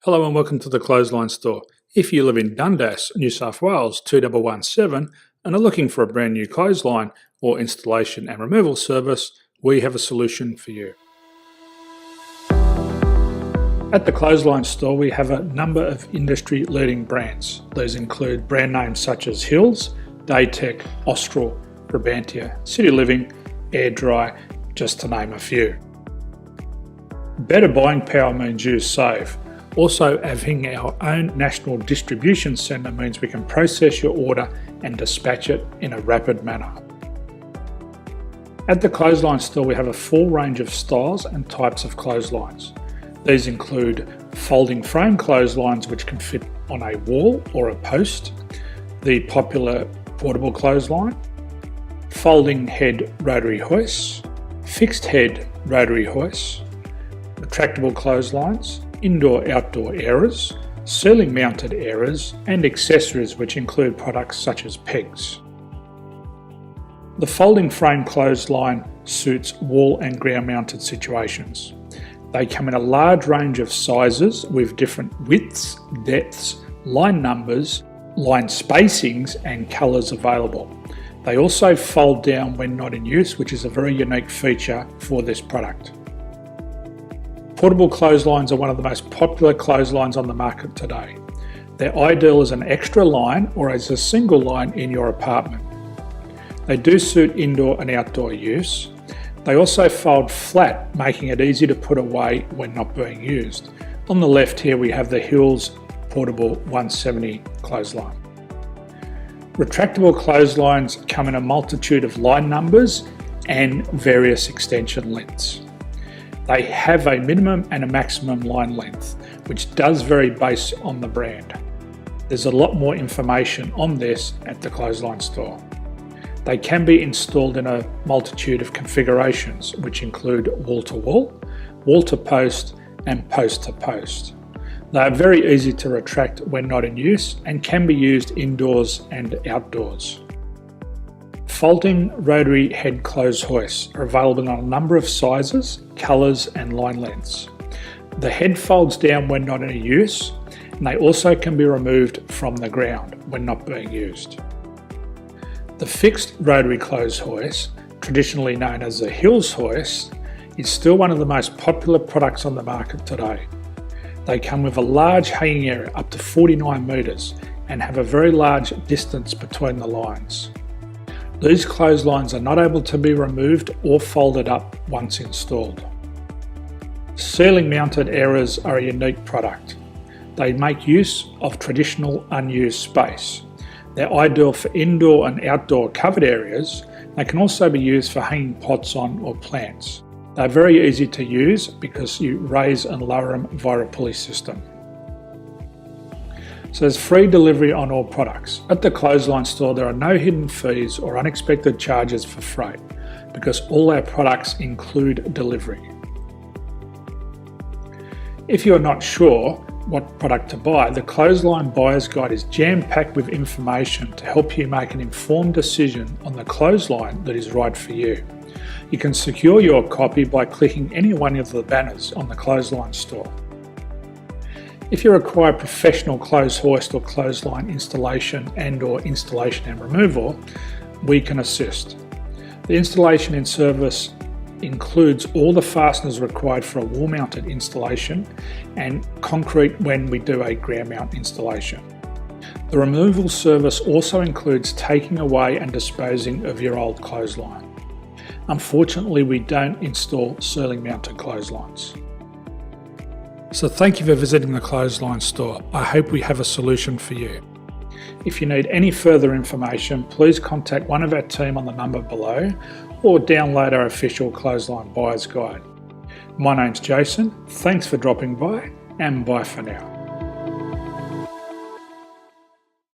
Hello and welcome to the Clothesline Store. If you live in Dundas, New South Wales 2117 and are looking for a brand new clothesline or installation and removal service, we have a solution for you. At the Clothesline Store we have a number of industry leading brands. These include brand names such as Hills, Daytech, Austral, Brabantia, City Living, Air Dry, just to name a few. Better buying power means you save. Also, having our own national distribution centre means we can process your order and dispatch it in a rapid manner. At the Clothesline Store we have a full range of styles and types of clotheslines. These include folding frame clotheslines which can fit on a wall or a post, the popular portable clothesline, folding head rotary hoists, fixed head rotary hoists, retractable clotheslines, indoor-outdoor airers, ceiling mounted airers and accessories which include products such as pegs. The folding frame clothesline suits wall and ground mounted situations. They come in a large range of sizes with different widths, depths, line numbers, line spacings and colours available. They also fold down when not in use, which is a very unique feature for this product. Portable clotheslines are one of the most popular clotheslines on the market today. They're ideal as an extra line or as a single line in your apartment. They do suit indoor and outdoor use. They also fold flat, making it easy to put away when not being used. On the left here we have the Hills Portable 170 clothesline. Retractable clotheslines come in a multitude of line numbers and various extension lengths. They have a minimum and a maximum line length, which does vary based on the brand. There's a lot more information on this at the Clothesline Store. They can be installed in a multitude of configurations, which include wall-to-wall, wall-to-post and post-to-post. They are very easy to retract when not in use and can be used indoors and outdoors. Folding rotary head clothes hoists are available in a number of sizes, colours and line lengths. The head folds down when not in use, and they also can be removed from the ground when not being used. The fixed rotary clothes hoist, traditionally known as the Hills hoist, is still one of the most popular products on the market today. They come with a large hanging area up to 49 metres and have a very large distance between the lines. These clotheslines are not able to be removed or folded up once installed. Ceiling mounted airers are a unique product. They make use of traditional unused space. They're ideal for indoor and outdoor covered areas. They can also be used for hanging pots on or plants. They're very easy to use because you raise and lower them via a pulley system. So there's free delivery on all products. At the Clothesline Store there are no hidden fees or unexpected charges for freight because all our products include delivery. If you're not sure what product to buy, the Clothesline Buyer's Guide is jam-packed with information to help you make an informed decision on the clothesline that is right for you. You can secure your copy by clicking any one of the banners on the Clothesline Store. If you require professional clothes hoist or clothesline installation and/or installation and removal, we can assist. The installation and service includes all the fasteners required for a wall-mounted installation and concrete when we do a ground mount installation. The removal service also includes taking away and disposing of your old clothesline. Unfortunately, we don't install ceiling mounted clotheslines. So thank you for visiting the Clothesline Store. I hope we have a solution for you. If you need any further information, please contact one of our team on the number below or download our official Clothesline Buyer's Guide. My name's Jason, thanks for dropping by and bye for now.